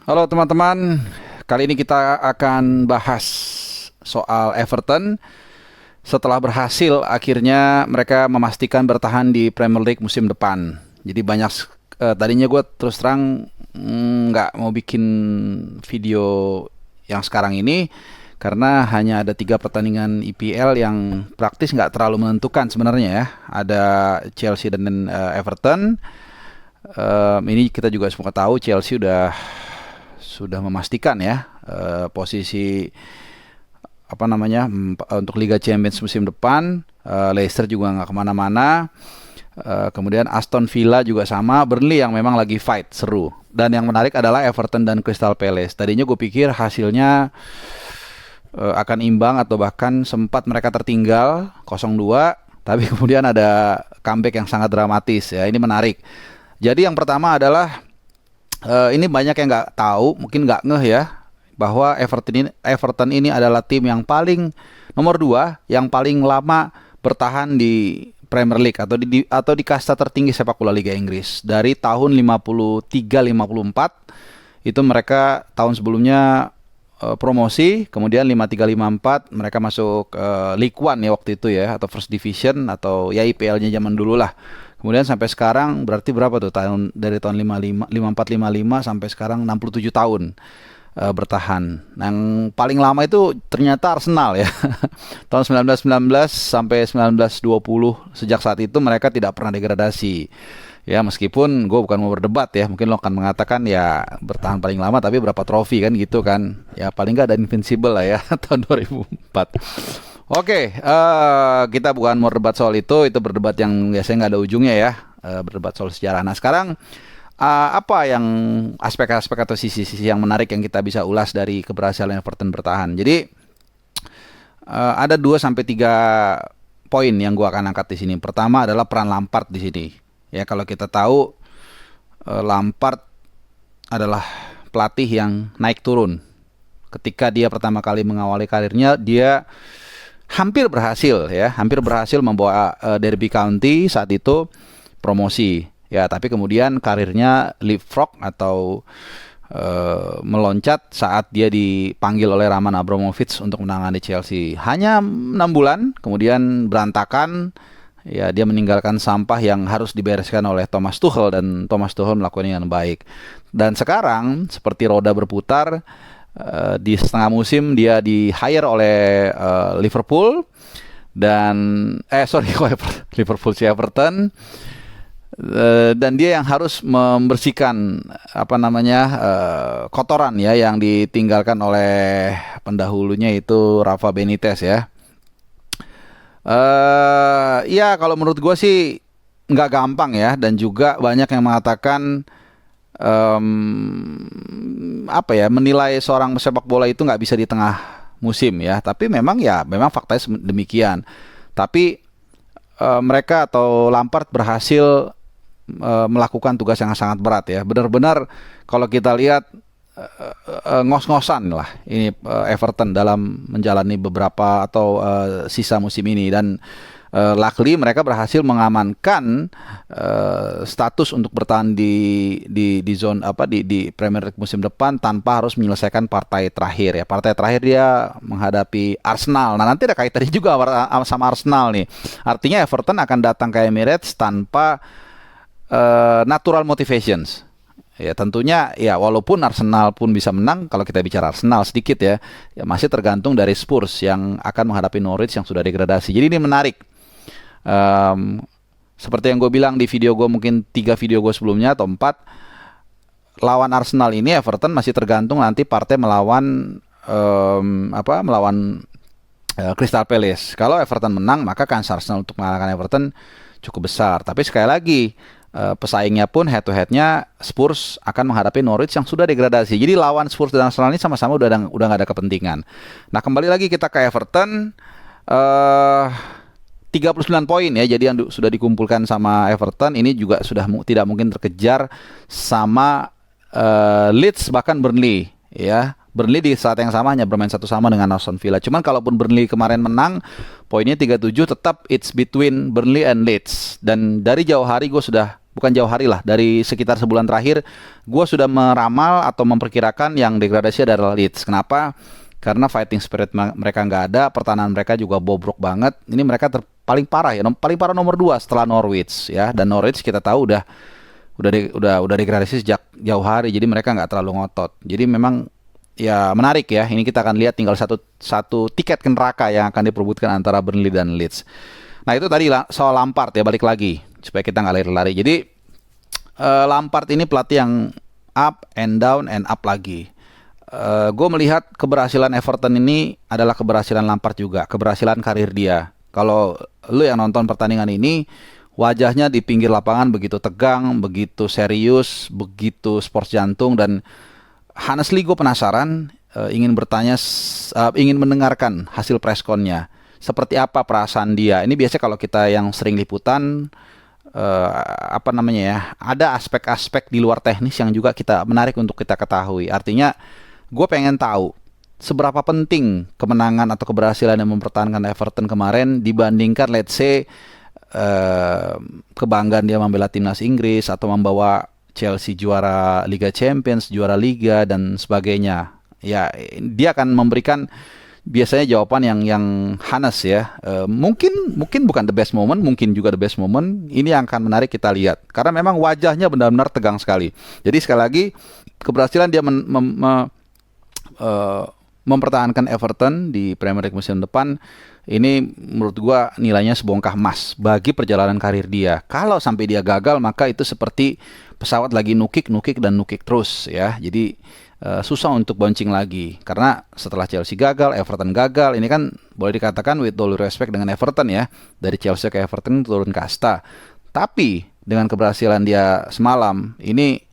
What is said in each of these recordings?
Halo teman-teman, kali ini kita akan bahas soal Everton. Setelah berhasil, akhirnya mereka memastikan bertahan di Premier League musim depan. Jadi tadinya gue terus terang nggak mau bikin video yang sekarang ini karena hanya ada 3 pertandingan IPL yang praktis nggak terlalu menentukan sebenarnya ya. Ada Chelsea dan Everton. Ini kita juga semua tahu Chelsea sudah memastikan ya posisi untuk Liga Champions musim depan. Leicester juga nggak kemana-mana. Kemudian Aston Villa juga sama. Burnley yang memang lagi fight seru. Dan yang menarik adalah Everton dan Crystal Palace. Tadinya gue pikir hasilnya akan imbang atau bahkan sempat mereka tertinggal 0-2. Tapi kemudian ada comeback yang sangat dramatis ya. Ini menarik. Jadi yang pertama adalah ini banyak yang nggak tahu, mungkin nggak ngeh ya, bahwa Everton ini adalah tim yang paling nomor 2 yang paling lama bertahan di Premier League atau di kasta tertinggi sepak bola Liga Inggris. Dari tahun 53-54 itu mereka tahun sebelumnya promosi, kemudian 53-54 mereka masuk League One ya waktu itu ya, atau First Division atau ya IPL-nya zaman dulu lah. Kemudian sampai sekarang berarti berapa tuh dari tahun 54-55 sampai sekarang 67 tahun bertahan. Yang paling lama itu ternyata Arsenal ya. Tahun 1919 sampai 1920, sejak saat itu mereka tidak pernah degradasi. Ya meskipun gue bukan mau berdebat ya, mungkin lo akan mengatakan ya bertahan paling lama tapi berapa trofi kan gitu kan. Ya paling nggak ada Invincible lah ya tahun 2004. Oke, kita bukan mau berdebat soal itu berdebat yang biasanya nggak ada ujungnya ya, berdebat soal sejarah. Nah sekarang apa yang aspek-aspek atau sisi-sisi yang menarik yang kita bisa ulas dari keberhasilan Everton bertahan. Jadi ada 2-3 poin yang gua akan angkat di sini. Pertama adalah peran Lampard di sini. Ya kalau kita tahu Lampard adalah pelatih yang naik turun. Ketika dia pertama kali mengawali karirnya, dia hampir berhasil membawa Derby County saat itu promosi. Ya, tapi kemudian karirnya leapfrog atau meloncat saat dia dipanggil oleh Roman Abramovich untuk menangani Chelsea. Hanya 6 bulan, kemudian berantakan. Ya, dia meninggalkan sampah yang harus dibereskan oleh Thomas Tuchel dan Thomas Tuchel melakukannya dengan baik. Dan sekarang seperti roda berputar, di setengah musim dia di-hire oleh Liverpool dan Everton. Dan dia yang harus membersihkan kotoran ya yang ditinggalkan oleh pendahulunya itu Rafa Benitez ya. Ya kalau menurut gue sih nggak gampang ya, dan juga banyak yang mengatakan menilai seorang pesepak bola itu nggak bisa di tengah musim ya. Tapi memang faktanya demikian. Tapi mereka atau Lampard berhasil melakukan tugas yang sangat berat ya. Benar-benar kalau kita lihat ngos-ngosan lah ini Everton dalam menjalani beberapa atau sisa musim ini, dan luckily mereka berhasil mengamankan status untuk bertahan di zone di Premier League musim depan tanpa harus menyelesaikan partai terakhir ya. Partai terakhir dia menghadapi Arsenal. Nah, nanti ada kaitannya juga sama Arsenal nih. Artinya Everton akan datang ke Emirates tanpa natural motivations. Ya tentunya ya walaupun Arsenal pun bisa menang, kalau kita bicara Arsenal sedikit ya masih tergantung dari Spurs yang akan menghadapi Norwich yang sudah degradasi. Jadi ini menarik. Seperti yang gue bilang di video gue, mungkin 3 video gue sebelumnya atau 4, lawan Arsenal ini Everton masih tergantung nanti partai melawan Crystal Palace. Kalau Everton menang maka kans Arsenal untuk mengalahkan Everton cukup besar. Tapi sekali lagi pesaingnya pun head to headnya Spurs akan menghadapi Norwich yang sudah degradasi. Jadi lawan Spurs dan Arsenal ini sama-sama udah nggak ada kepentingan. Nah kembali lagi kita ke Everton. 39 poin ya, jadi yang sudah dikumpulkan sama Everton ini juga sudah tidak mungkin terkejar sama Leeds bahkan Burnley ya. Burnley di saat yang sama hanya bermain 1-1 dengan Aston Villa. Cuman kalaupun Burnley kemarin menang, poinnya 37, tetap it's between Burnley and Leeds. Dan dari jauh hari gue sudah bukan jauh hari lah, dari sekitar sebulan terakhir gue sudah meramal atau memperkirakan yang degradasi adalah Leeds. Kenapa? Karena fighting spirit mereka nggak ada, pertahanan mereka juga bobrok banget. Ini mereka paling parah ya, paling parah nomor 2 setelah Norwich ya. Dan Norwich kita tahu udah degradasi sejak jauh hari, jadi mereka nggak terlalu ngotot. Jadi memang ya menarik ya. Ini kita akan lihat tinggal satu tiket ke neraka yang akan diperebutkan antara Burnley dan Leeds. Nah itu tadi soal Lampard ya, balik lagi supaya kita nggak lari-lari. Jadi Lampard ini pelatih yang up and down and up lagi. Gue melihat keberhasilan Everton ini adalah keberhasilan Lampard juga, keberhasilan karir dia. Kalau lu yang nonton pertandingan ini, wajahnya di pinggir lapangan begitu tegang, begitu serius, begitu sports jantung, dan honestly gue penasaran, ingin bertanya, ingin mendengarkan hasil pressconnya. Seperti apa perasaan dia? Ini biasanya kalau kita yang sering liputan, ada aspek-aspek di luar teknis yang juga menarik untuk kita ketahui. Artinya gue pengen tahu seberapa penting kemenangan atau keberhasilan yang mempertahankan Everton kemarin dibandingkan let's say kebanggaan dia membela timnas Inggris atau membawa Chelsea juara Liga Champions, juara Liga dan sebagainya. Ya, dia akan memberikan biasanya jawaban yang honest ya. Mungkin bukan the best moment, mungkin juga the best moment. Ini yang akan menarik kita lihat karena memang wajahnya benar-benar tegang sekali. Jadi sekali lagi keberhasilan dia mempertahankan Everton di Premier League musim depan ini menurut gua nilainya sebongkah emas bagi perjalanan karir dia. Kalau sampai dia gagal, maka itu seperti pesawat lagi nukik terus ya. Jadi susah untuk bouncing lagi karena setelah Chelsea gagal, Everton gagal. Ini kan boleh dikatakan with all respect dengan Everton ya, dari Chelsea ke Everton turun kasta. Tapi dengan keberhasilan dia semalam ini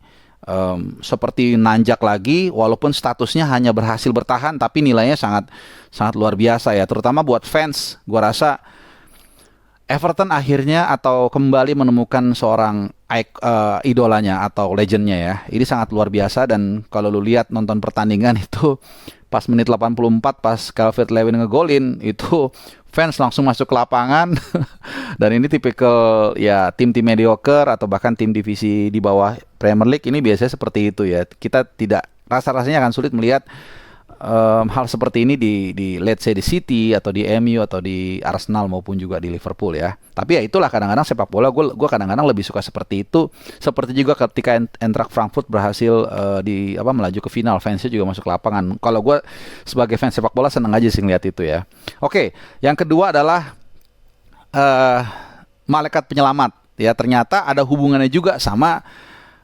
seperti nanjak lagi, walaupun statusnya hanya berhasil bertahan, tapi nilainya sangat sangat luar biasa ya, terutama buat fans. Gua rasa Everton akhirnya atau kembali menemukan seorang idolanya atau legendnya ya. Ini sangat luar biasa, dan kalau lu lihat nonton pertandingan itu pas menit 84 pas Calvert-Lewin ngegolin itu fans langsung masuk ke lapangan. Dan ini tipikal ya tim-tim mediocre atau bahkan tim divisi di bawah Premier League ini biasanya seperti itu ya. Kita tidak rasanya akan sulit melihat hal seperti ini di let's say di City atau di MU atau di Arsenal maupun juga di Liverpool ya. Tapi ya itulah kadang-kadang sepak bola, gue kadang-kadang lebih suka seperti itu. Seperti juga ketika Eintracht Frankfurt berhasil melaju ke final, fansnya juga masuk lapangan. Kalau gue sebagai fans sepak bola seneng aja sih ngeliat itu ya. Oke, yang kedua adalah malaikat penyelamat ya. Ternyata ada hubungannya juga sama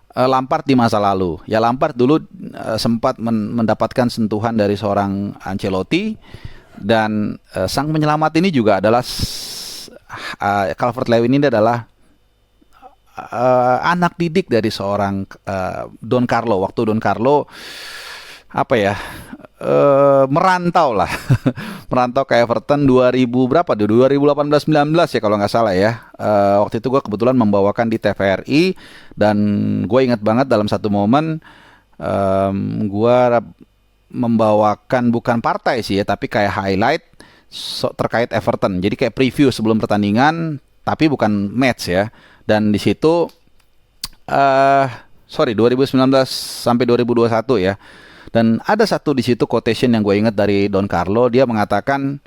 Lampard di masa lalu. Ya Lampard dulu sempat mendapatkan sentuhan dari seorang Ancelotti, dan sang penyelamat ini juga adalah Calvert-Lewin ini adalah anak didik dari seorang Don Carlo. Waktu Don Carlo merantau lah merantau ke Everton 2018-19 ya kalau nggak salah ya. Waktu itu gue kebetulan membawakan di TVRI, dan gue ingat banget dalam satu momen gue membawakan bukan partai sih ya, tapi kayak highlight terkait Everton. Jadi kayak preview sebelum pertandingan, tapi bukan match ya. Dan di situ 2019 sampai 2021 ya. Dan ada satu di situ quotation yang gue ingat dari Don Carlo. Dia mengatakan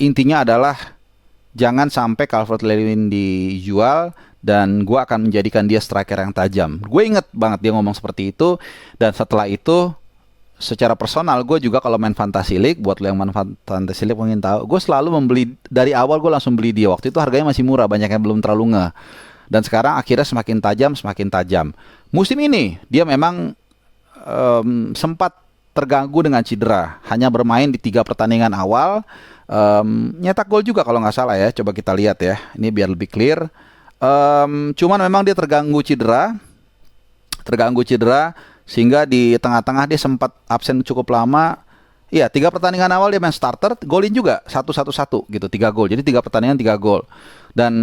intinya adalah jangan sampai Calvert-Lewin dijual, dan gue akan menjadikan dia striker yang tajam. Gue ingat banget dia ngomong seperti itu. Dan setelah itu secara personal gue juga kalau main Fantasy League, buat lo yang main Fantasy League mungkin tahu, gue selalu membeli dari awal. Gue langsung beli dia. Waktu itu harganya masih murah, banyak yang belum terlalu nge. Dan sekarang akhirnya semakin tajam. Musim ini dia memang sempat terganggu dengan cedera, hanya bermain di 3 pertandingan awal, nyetak gol juga kalau nggak salah ya. Coba kita lihat ya, ini biar lebih clear. Cuman memang dia terganggu cedera sehingga di tengah-tengah dia sempat absen cukup lama. Iya, 3 pertandingan awal dia main starter, golin juga 1-1 gitu, 3 gol. Jadi 3 pertandingan 3 gol. Dan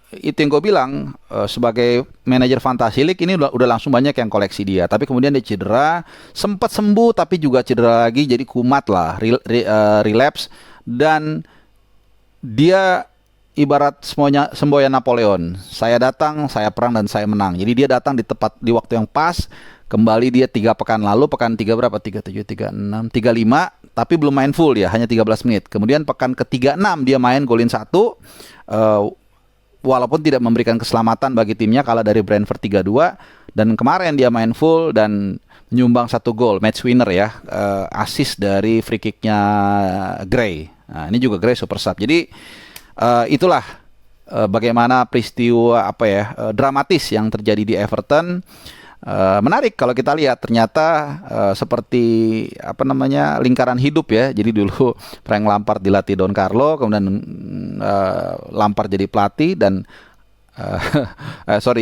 itu yang gue bilang, sebagai manajer Fantasy League ini udah langsung banyak yang koleksi dia. Tapi kemudian dia cedera, sempat sembuh tapi juga cedera lagi, jadi kumat lah, relapse. Dan dia ibarat semboyan Napoleon. Saya datang, saya perang dan saya menang. Jadi dia datang di waktu yang pas. Kembali dia 3 pekan lalu, pekan 3 berapa? 37, 36, 35, tapi belum main full dia, hanya 13 menit. Kemudian pekan ke-36 dia main golin 1. Walaupun tidak memberikan keselamatan bagi timnya kalah dari Brentford 3-2, dan kemarin dia main full dan menyumbang 1 gol, match winner ya, assist dari free kicknya Gray. Nah, ini juga Gray super sub. Jadi itulah bagaimana peristiwa dramatis yang terjadi di Everton. Menarik kalau kita lihat, ternyata seperti lingkaran hidup ya. Jadi dulu Frank Lampard dilatih Don Carlo, kemudian Lampard jadi pelatih dan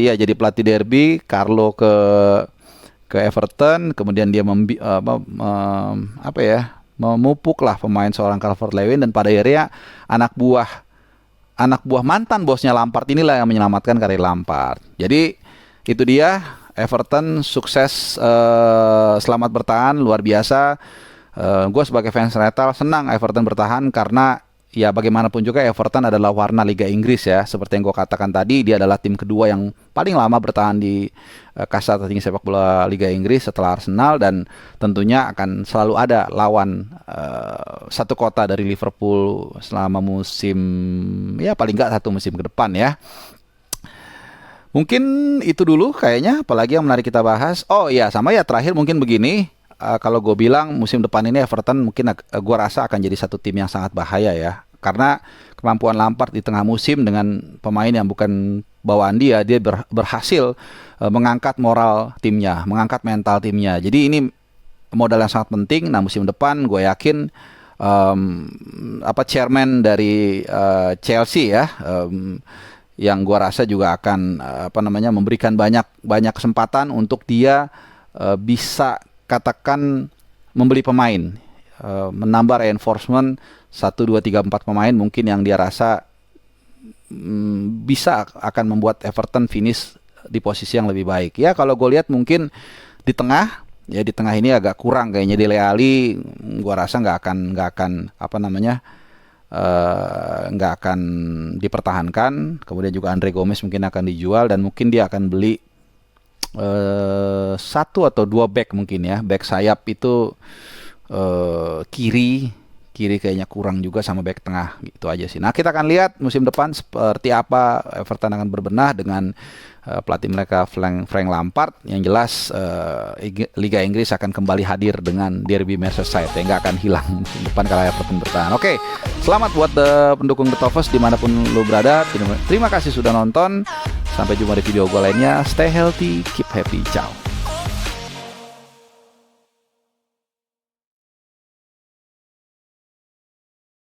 jadi pelatih Derby, Carlo ke Everton, kemudian dia memupuk lah pemain seorang Calvert-Lewin, dan pada akhirnya anak buah mantan bosnya Lampard inilah yang menyelamatkan karir Lampard. Jadi itu dia, Everton sukses, selamat bertahan, luar biasa. Gue sebagai fans Natal senang Everton bertahan, karena ya bagaimanapun juga Everton adalah warna Liga Inggris ya. Seperti yang gue katakan tadi, dia adalah tim kedua yang paling lama bertahan di kasta tertinggi sepak bola Liga Inggris setelah Arsenal, dan tentunya akan selalu ada lawan satu kota dari Liverpool selama musim, ya paling nggak 1 musim ke depan ya. Mungkin itu dulu kayaknya, apalagi yang menarik kita bahas. Oh iya, sama ya, terakhir mungkin begini. Kalau gue bilang musim depan ini Everton mungkin gue rasa akan jadi satu tim yang sangat bahaya ya. Karena kemampuan Lampard di tengah musim dengan pemain yang bukan bawaan dia berhasil mengangkat moral timnya, mengangkat mental timnya. Jadi ini modal yang sangat penting. Nah, musim depan gue yakin chairman dari Chelsea ya, yang gua rasa juga akan memberikan banyak kesempatan untuk dia bisa katakan membeli pemain, menambah reinforcement 1, 2, 3, 4 pemain mungkin yang dia rasa bisa akan membuat Everton finish di posisi yang lebih baik. Ya kalau gue lihat mungkin di tengah ini agak kurang kayaknya. Dele Alli gua rasa nggak akan dipertahankan. Kemudian juga Andre Gomez mungkin akan dijual, dan mungkin dia akan beli 1 atau 2 back mungkin ya. Back sayap itu kiri kayaknya kurang juga, sama back tengah, gitu aja sih. Nah, kita akan lihat musim depan seperti apa Everton akan berbenah dengan pelatih mereka Frank Lampard. Yang jelas Liga Inggris akan kembali hadir dengan Derby Merseyside yang nggak akan hilang musim depan kalau Everton bertahan. Oke, selamat buat pendukung The Toffees dimanapun lo berada. Terima kasih sudah nonton. Sampai jumpa di video gue lainnya. Stay healthy, keep happy, ciao.